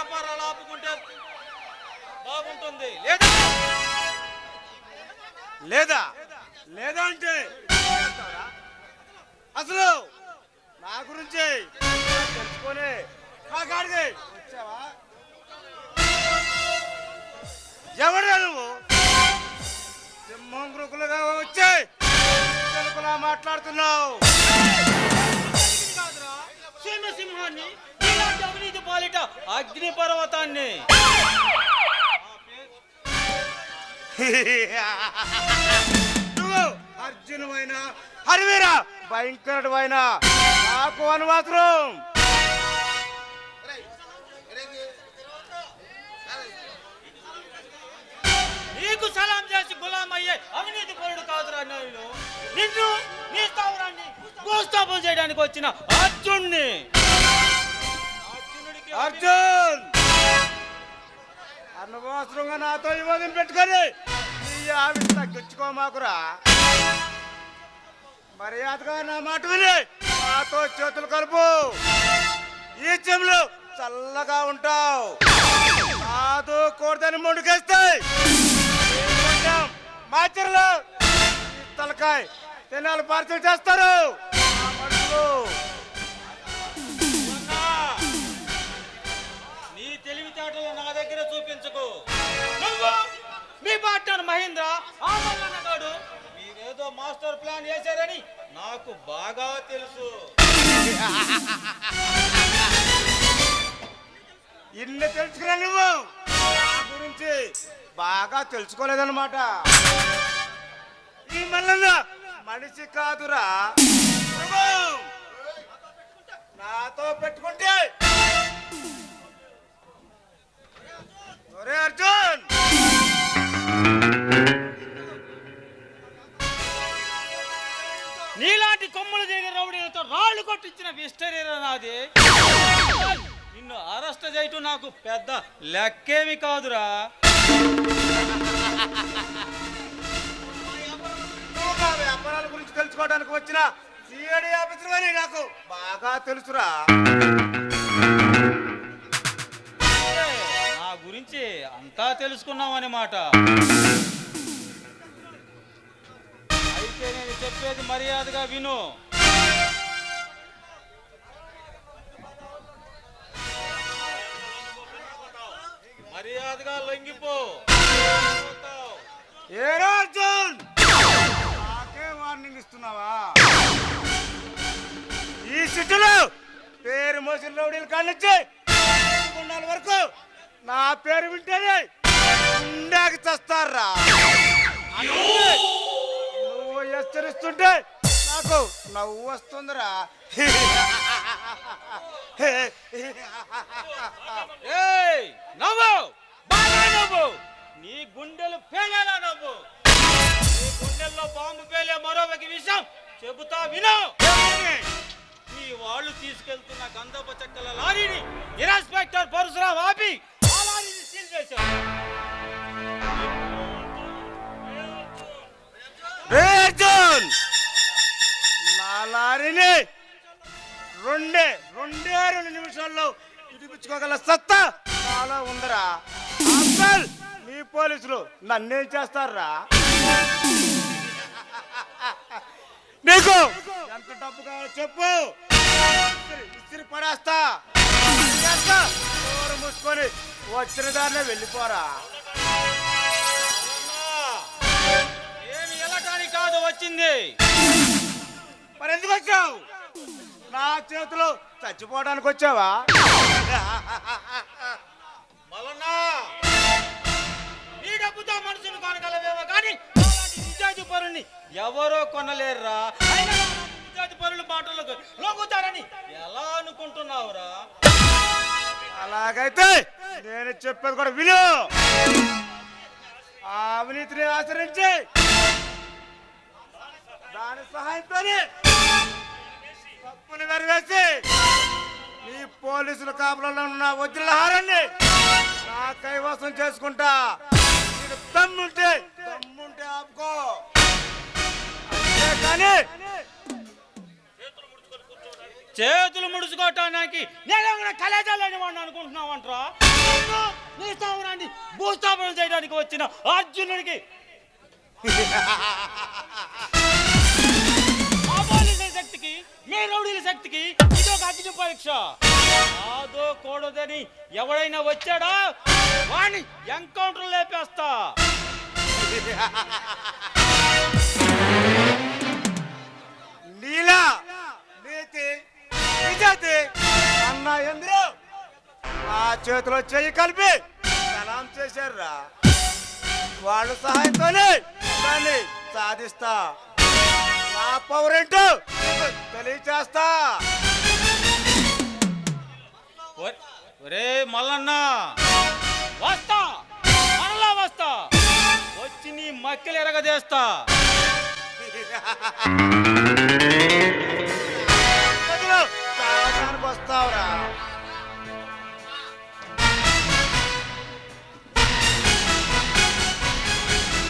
వ్యాపారాలు ఆపుకుంటే బాగుంటుంది. లేదా లేదా లేదా అంటే అసలు నా గురించి తెలుసుకొని నా కాడికి వచ్చావా? ఎవరు నువ్వు? సింహం గురుకులుగా వచ్చి తెలుగులా మాట్లాడుతున్నావు. సింహాన్ని ఇలాంటి అవినీతి పాలిట అగ్ని పర్వతాన్ని నువ్వు అర్జునువైన హరివీర భయంకరుడైన నాకు అనుమాత్రం నీకు సలాం చేసి గులాం అయ్యే అవినీతి పరుడు కాదురా నేను. నిన్ను నీ స్థావరాన్ని భూస్థాపన చేయడానికి వచ్చిన అర్జున్ని. అర్జున్ అనవసరంగా నాతో వివాదం పెట్టుకొని నీ ఆవిడ తగ్గించుకోమాకురా. మర్యాదగా నా మాట విని నాతో చేతులు కలుపు. ఈ చెములు చల్లగా ఉంటావు. కాదు కూడదని ముందుకేస్తాయి. మాచర్లో తలకాయ తినాలి పార్సల్ చేస్తారు. నీ తెలివితేటలు నా దగ్గర చూపించకు. నువ్వు మీ పార్ట్నర్ మహేంద్ర ఆ మల్లన్నగాడు మీరేదో మాస్టర్ ప్లాన్ చేశారని నాకు బాగా తెలుసు. ఇన్ని తెలుసుకురా నువ్వు. నా గురించి బాగా తెలుసుకోలేదన్నమాట. ఈ మల్లన్న మనిషి కాదురా. నాతో పెట్టుకుంటే ఒరే అర్జున్, నీలాంటి కొమ్ములు దిగిన రౌడీలతో రాళ్ళు కొట్టించిన విస్టరీరా నాది. నిన్ను అరెస్ట్ చేయటం నాకు పెద్ద లెక్కేమి కాదురా. వ్యాపారాల గురించి తెలుసుకోవడానికి వచ్చిన సిఐడి ఆఫీసర్ అని నాకు బాగా తెలుసురా. నా గురించి అంతా తెలుసుకున్నావు అన్నమాట. అయితే నేను చెప్పేది మర్యాదగా విను. మర్యాదగా లొంగిపో. ఏరా అర్జున్, నాకే వార్నింగ్ ఇస్తున్నావా? ఈ సిటీలో పేరు మోసిన రౌడీలు కానిచ్చి గుండాల వరకు నా పేరు వింటేనే గుండాకి చస్తారా. నువ్వు హెచ్చరిస్తుంటే నాకు నవ్వు వస్తుందిరా. ఏయ్ నవ్వు, బాగా నవ్వు. నీ గుండెలు పేలేలా నవ్వు. నీ గుండెల్లో బాంబు పేలే మరొక విషయం చెబుతా విను. ఈ వాళ్ళు తీసుకెళ్తున్న గంధపు చెక్కల లారీని ఇన్స్పెక్టర్ పరశురాం ఆపి ఆ లారీని సీల్ చేశారు. అర్జున్, నా లారీని రెండే 2 నిమిషాల్లో ఇడిపించుకోగల సత్తా చాలా ఉందరా. అసలు మీ పోలీసులు నన్నేం చేస్తారా? నీకు ఎంత డబ్బు కావాలో చెప్పు, ఇసిరి పడేస్తా. నోరు మూసుకొని వచ్చిన దారిలో వెళ్ళిపోరా. నేను వెళ్ళటానికి కాదు వచ్చింది. మరి ఎందుకు వచ్చావు? నా చేతిలో చచ్చిపోవడానికి వచ్చావా? మల్లన్నా, నీ డబ్బుతో మనుషులు కొనగలవేమో కానీ నిజాయితీ పరుని ఎవరో కొనలేరురా. అయినా నిజాయితీ పరుల మాటలకు లొంగుతారని ఎలా అనుకుంటున్నావురా? అలాగైతే నేను చెప్పేది కూడా విను. ఆ అవినీతిని ఆచరించి దాని సహాయంతోనే తప్పుని వెరవేసి నీ పోలీసుల కాపులలో ఉన్న వజ్రహారాన్ని నా కైవసం చేసుకుంటా. నీకు దమ్ముంటే ఆపుకో. అంతేకాని చేతులు ముడుచుకోవటానికి నేనేమైనా కలేజాలని వాడిని అనుకుంటున్నావంటరా? నేను నీ స్థావరాన్ని భూస్థాపనం చేయడానికి వచ్చిన అర్జునుడికి ఆ పోలీసుల శక్తికి మీ రౌడీల శక్తికి ఇదొక అగ్ని పరీక్ష. ఆదో కూడదని ఎవడైనా వచ్చాడా వాణ్ణి ఎన్కౌంటర్ లేపేస్తా. లీలా నీతి నిజాతి అన్న ఎందరూ ఆ చేతిలో చెయ్యి కలిపి సలాం చేశారురా. వాళ్ళ సహాయంతోనే దాన్ని సాధిస్తా. నా పవర్ ఏంటో తెలియచేస్తా. ఒరే మల్లన్న వస్తా, మరలా వస్తా, వచ్చి నీ మక్కిలు ఎరగదేస్తా.